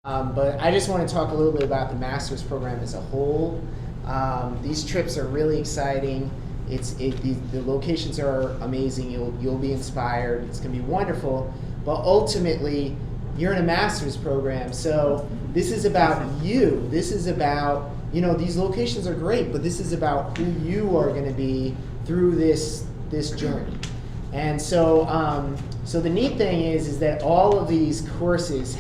But I just want to talk a little bit about the master's program as a whole. These trips are really exciting. The locations are amazing. You'll be inspired. It's going to be wonderful. But ultimately, you're in a master's program, so this is about you. This is about, these locations are great, but this is about who you are going to be through this journey. And so the neat thing is that all of these courses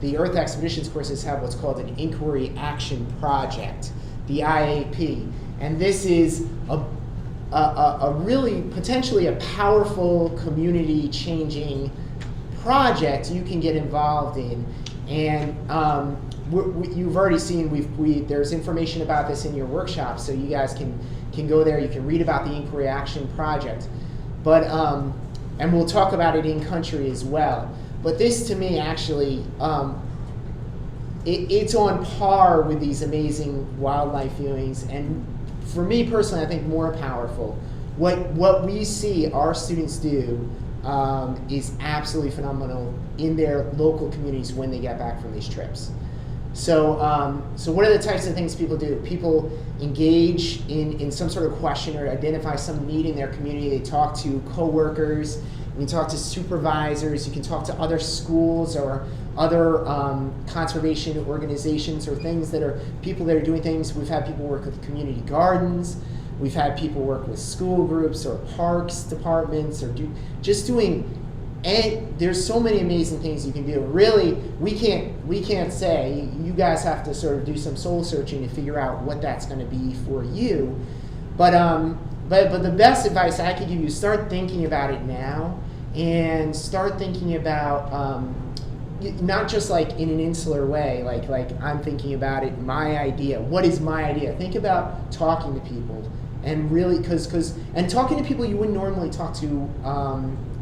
the Earth Expeditions courses have what's called an Inquiry Action Project, the IAP. And this is a really potentially a powerful community changing project you can get involved in. And you've already seen, there's information about this in your workshop, so you guys can go there, you can read about the Inquiry Action Project. But, and we'll talk about it in country as well. But this to me actually, it's on par with these amazing wildlife viewings, and for me personally, I think more powerful. What we see our students do is absolutely phenomenal in their local communities when they get back from these trips. So what are the types of things people do? People engage in some sort of question or identify some need in their community. They talk to coworkers, you can talk to supervisors, you can talk to other schools or other conservation organizations or people that are doing things. We've had people work with community gardens. We've had people work with school groups or parks departments or and there's so many amazing things you can do. Really, we can't say. You guys have to sort of do some soul searching to figure out what that's going to be for you. But the best advice I could give you is start thinking about it now, and start thinking about not just like in an insular way, like I'm thinking about it. My idea. What is my idea? Think about talking to people, and really and talking to people you wouldn't normally talk to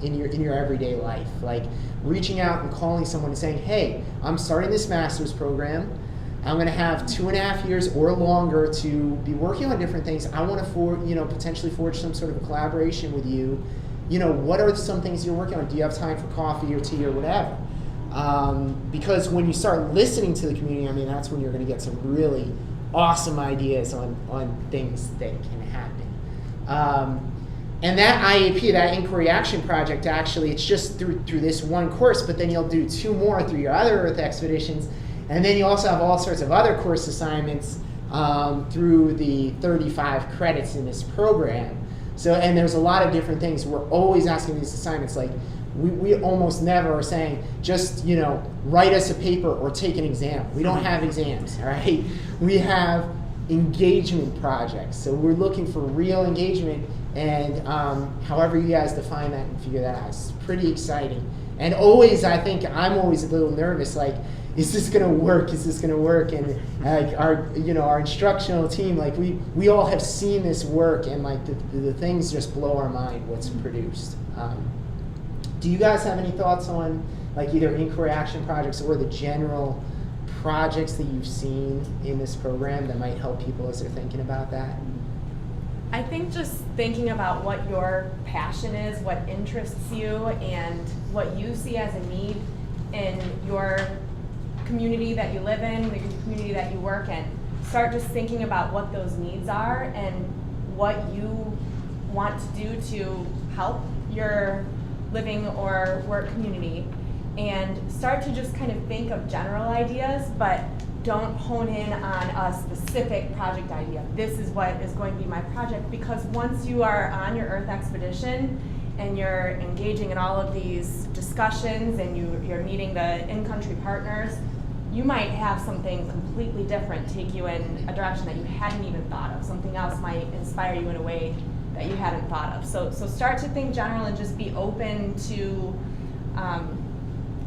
in your everyday life, like reaching out and calling someone and saying, hey, I'm starting this master's program. I'm going to have 2.5 years or longer to be working on different things. I want to potentially forge some sort of a collaboration with you. What are some things you're working on? Do you have time for coffee or tea or whatever? Because when you start listening to the community, that's when you're going to get some really awesome ideas on things that can happen. And that IAP, that Inquiry Action Project, actually, it's just through this one course, but then you'll do 2 more through your other Earth expeditions, and then you also have all sorts of other course assignments through the 35 credits in this program. So, and there's a lot of different things. We're always asking these assignments, like we almost never are saying, just write us a paper or take an exam. We don't have exams, all right? We have engagement projects. So we're looking for real engagement, and however you guys define that and figure that out. It's pretty exciting. And always, I think, I'm always a little nervous, like, is this going to work? Is this going to work? And our instructional team, like we all have seen this work, and like the things just blow our mind what's produced. Do you guys have any thoughts on like either Inquiry Action projects or the general projects that you've seen in this program that might help people as they're thinking about that? I think just thinking about what your passion is, what interests you, and what you see as a need in your community that you live in, the community that you work in. Start just thinking about what those needs are and what you want to do to help your living or work community. And start to just kind of think of general ideas, but don't hone in on a specific project idea. This is what is going to be my project, because once you are on your Earth expedition and you're engaging in all of these discussions and you're meeting the in-country partners, you might have something completely different take you in a direction that you hadn't even thought of. Something else might inspire you in a way that you hadn't thought of. So start to think general and just be open to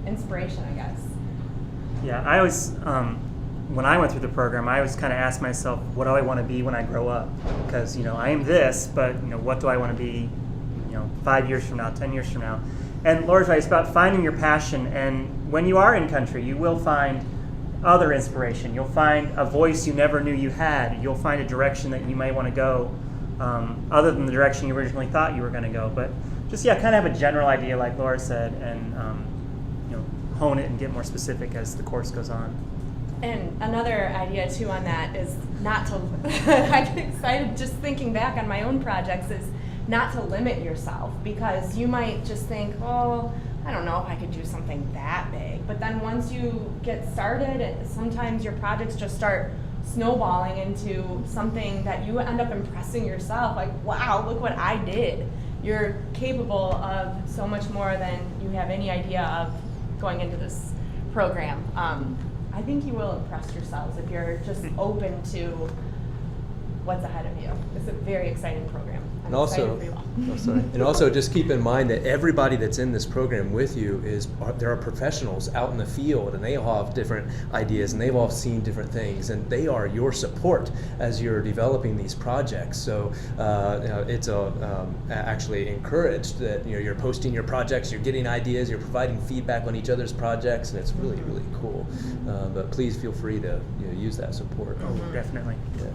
inspiration, I guess. Yeah, I always, when I went through the program, I always kind of asked myself, what do I want to be when I grow up? Because, I am this, but, what do I want to be, 5 years from now, 10 years from now? And Laura's right, it's about finding your passion. And when you are in country, you will find other inspiration. You'll find a voice you never knew you had. You'll find a direction that you might want to go other than the direction you originally thought you were going to go. But just, kind of have a general idea, like Laura said, and hone it and get more specific as the course goes on. And another idea too on that is not to, I get excited just thinking back on my own projects, is not to limit yourself, because you might just think, oh, I don't know if I could do something that big. But then once you get started, sometimes your projects just start snowballing into something that you end up impressing yourself, like, wow, look what I did. You're capable of so much more than you have any idea of going into this program. I think you will impress yourselves if you're just open to what's ahead of you. It's a very exciting program. I'm And also, excited for you all. and also just keep in mind that everybody that's in this program with you there are professionals out in the field, and they all have different ideas, and they've all seen different things, and they are your support as you're developing these projects. So it's actually encouraged that you're posting your projects, you're getting ideas, you're providing feedback on each other's projects, and it's really, really cool. But please feel free to use that support. Oh, definitely. Yeah.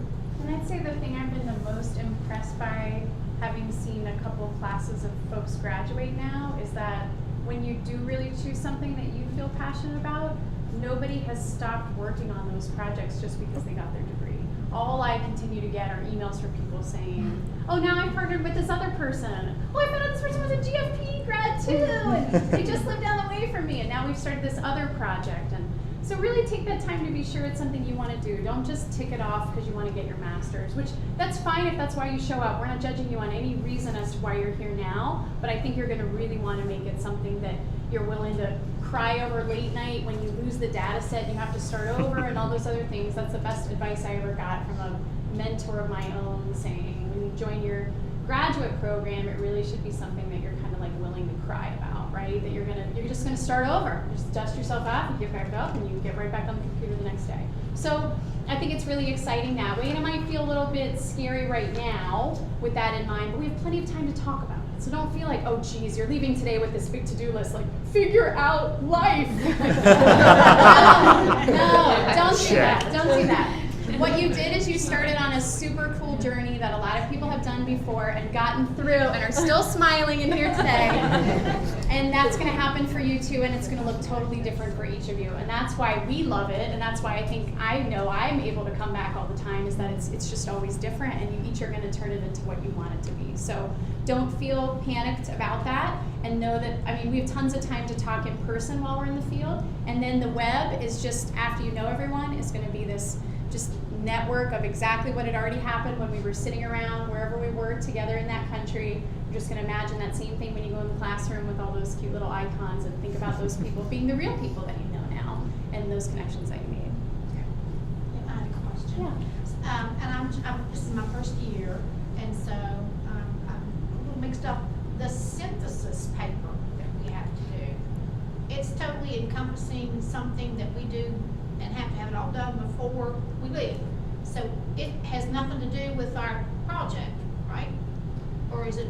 And I'd say the thing I've been the most impressed by, having seen a couple of classes of folks graduate now, is that when you do really choose something that you feel passionate about, nobody has stopped working on those projects just because they got their degree. All I continue to get are emails from people saying, oh, now I've partnered with this other person. Oh, I found out this person was a GFP grad too, and they just lived down the way from me, and now we've started this other project. And so really take that time to be sure it's something you want to do. Don't just tick it off because you want to get your master's, which that's fine if that's why you show up. We're not judging you on any reason as to why you're here now, but I think you're going to really want to make it something that you're willing to cry over late night when you lose the data set and you have to start over and all those other things. That's the best advice I ever got from a mentor of my own, saying when you join your graduate program, it really should be something that you're kind of like willing to cry about, right? That you're just gonna start over. Just dust yourself off and get back up, and you get right back on the computer the next day. So I think it's really exciting that way, and it might feel a little bit scary right now with that in mind, but we have plenty of time to talk about it. So don't feel like, oh geez, you're leaving today with this big to-do list, like figure out life. No, don't do that. Don't do that. What you did is you started on a super cool journey that a lot of people have done before and gotten through and are still smiling in here today. And that's going to happen for you too, and it's going to look totally different for each of you. And that's why we love it, and that's why I know I'm able to come back all the time, is that it's just always different, and you each are going to turn it into what you want it to be. So don't feel panicked about that, and know that, we have tons of time to talk in person while we're in the field, and then the web is just, after you know everyone, is going to be this just network of exactly what had already happened when we were sitting around wherever we were together in that country. You're just going to imagine that same thing when you go in the classroom with all those cute little icons, and think about those people being the real people that you know now, and those connections that you made. I had a question. Yeah. And this is my first year, and so I'm a little mixed up. The synthesis paper that we have to do, it's totally encompassing something that we do and have to have it all done before we leave. So it has nothing to do with our project, right? Or is it?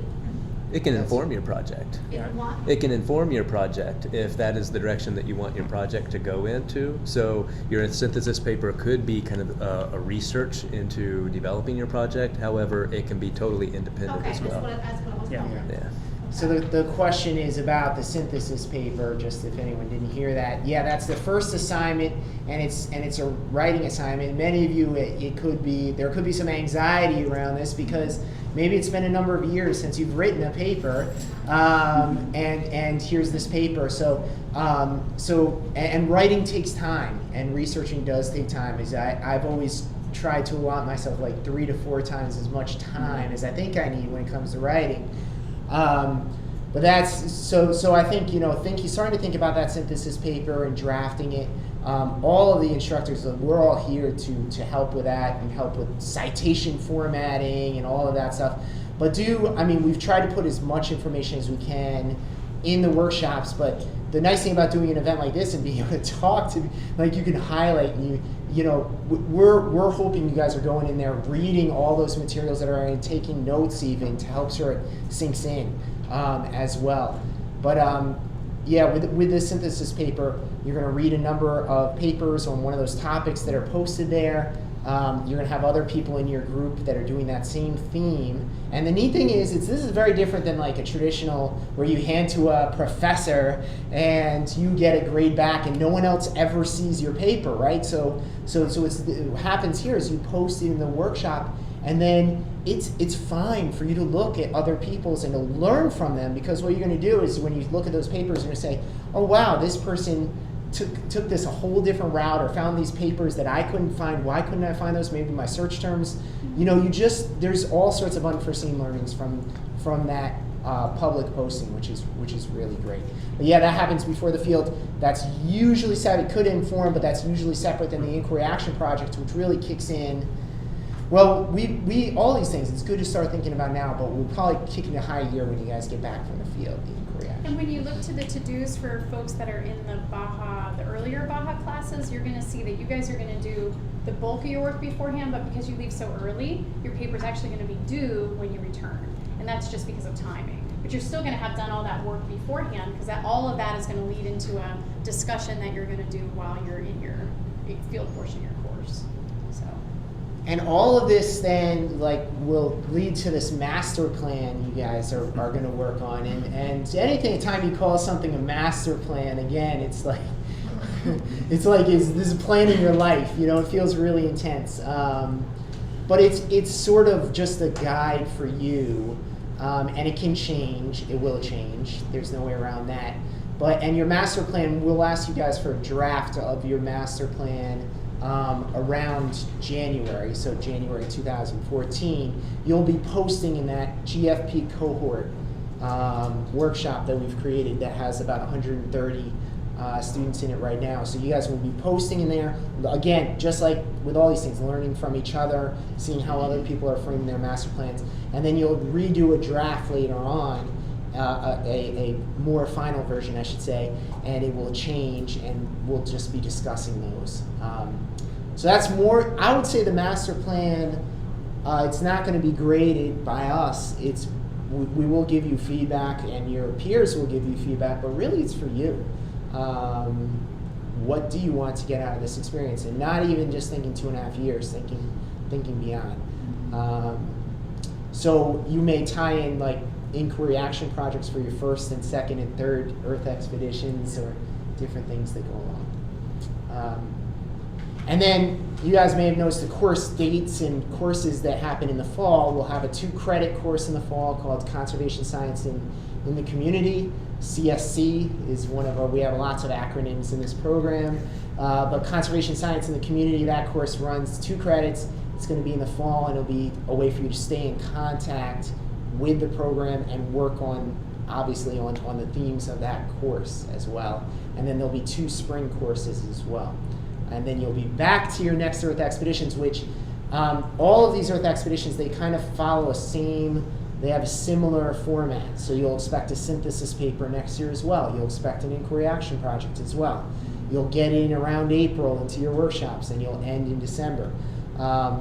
It can inform your project. What? It can inform your project if that is the direction that you want your project to go into. So your synthesis paper could be kind of a research into developing your project. However, it can be totally independent Okay, as well. that's what I was wondering. Yeah. So the question is about the synthesis paper, just if anyone didn't hear that. Yeah, that's the first assignment, and it's a writing assignment. Many of you, there could be some anxiety around this, because maybe it's been a number of years since you've written a paper, and here's this paper. So writing takes time, and researching does take time. I've always tried to allot myself like 3 to 4 times as much time as I think I need when it comes to writing. But that's so I think starting to think about that synthesis paper and drafting it. All of the instructors, we're all here to help with that and help with citation formatting and all of that stuff. But we've tried to put as much information as we can in the workshops. But the nice thing about doing an event like this and being able to talk to, like, you can highlight, and we're hoping you guys are going in there reading all those materials that are, and taking notes even to help sure it sinks in as well. But with the synthesis paper, you're going to read a number of papers on one of those topics that are posted there. You're going to have other people in your group that are doing that same theme. And the neat thing is, this is very different than like a traditional where you hand to a professor and you get a grade back and no one else ever sees your paper, right? So what happens here is you post it in the workshop, and then it's fine for you to look at other people's and to learn from them, because what you're going to do is when you look at those papers, you're going to say, oh wow, this person took this a whole different route, or found these papers that I couldn't find. Why couldn't I find those? Maybe my search terms. There's all sorts of unforeseen learnings from that public posting, which is really great. But yeah, that happens before the field. That's usually separate. It could inform, but that's usually separate than the inquiry action project, which really kicks in. Well, we all these things, it's good to start thinking about now, but we'll probably kick into high gear when you guys get back from the field, the inquiry action. And when you look to the to-dos for folks that are in the earlier Baja classes, you're gonna see that you guys are gonna do the bulk of your work beforehand, but because you leave so early, your paper's actually gonna be due when you return. And that's just because of timing. But you're still gonna have done all that work beforehand, because all of that is gonna lead into a discussion that you're gonna do while you're in your field portion of your course. And all of this then will lead to this master plan you guys are going to work on. And anytime you call something a master plan, again, it's like this is planning your life. It feels really intense. But it's sort of just a guide for you, and it can change. It will change. There's no way around that. And your master plan, we'll ask you guys for a draft of your master plan around January, so January 2014, you'll be posting in that GFP cohort workshop that we've created that has about 130 students in it right now. So you guys will be posting in there. Again, just like with all these things, learning from each other, seeing how other people are framing their master plans, and then you'll redo a draft later on, a more final version, I should say, and it will change, and we'll just be discussing those. So that's more, I would say the master plan, it's not going to be graded by us. We will give you feedback, and your peers will give you feedback, but really it's for you. What do you want to get out of this experience? And not even just thinking 2.5 years, thinking beyond. So you may tie in inquiry action projects for your first and second and third Earth expeditions, or different things that go along. And then you guys may have noticed the course dates and courses that happen in the fall. We'll have a 2-credit course in the fall called Conservation Science in the Community. CSC is one of we have lots of acronyms in this program. But Conservation Science in the Community, that course runs 2 credits. It's going to be in the fall, and it'll be a way for you to stay in contact with the program and work on the themes of that course as well. And then there'll be 2 spring courses as well. And then you'll be back to your next Earth expeditions, which all of these Earth expeditions, they kind of follow they have a similar format. So you'll expect a synthesis paper next year as well. You'll expect an inquiry action project as well. You'll get in around April into your workshops, and you'll end in December.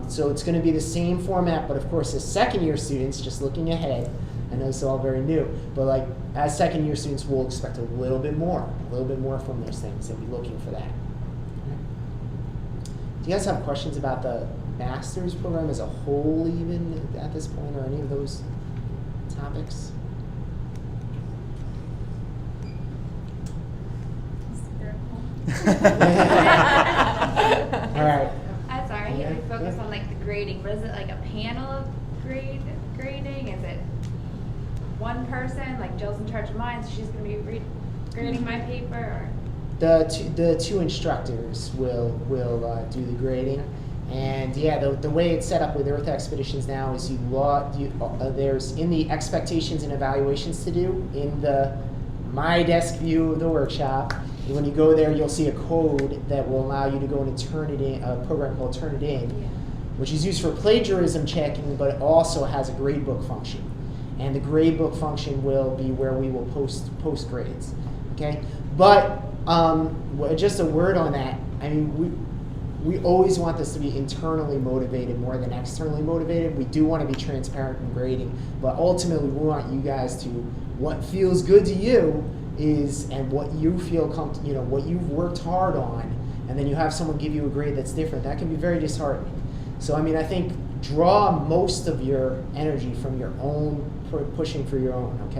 So it's going to be the same format, but of course as second-year students, just looking ahead, I know it's all very new, but as second-year students, we'll expect a little bit more from those things, and be looking for that. Do you guys have questions about the master's program as a whole, even at this point, or any of those topics? All right. I'm sorry, I we focus on the grading, but is it a panel of grading? Is it one person? Jill's in charge of mine, so she's going to be grading my paper? Or? The two instructors will do the grading, and the way it's set up with Earth expeditions now is there's in the expectations and evaluations to do in the My Desk view of the workshop. When you go there, you'll see a code that will allow you to go and turn it in, a program called Turn It In, which is used for plagiarism checking, but it also has a gradebook function. And the gradebook function will be where we will post grades. Okay, but just a word on that. I mean, we always want this to be internally motivated more than externally motivated. We do want to be transparent in grading, but ultimately we want you guys to, what feels good to you is, and what you feel what you've worked hard on, and then you have someone give you a grade that's different. That can be very disheartening. So I mean, I think draw most of your energy from your own pushing for your own. Okay.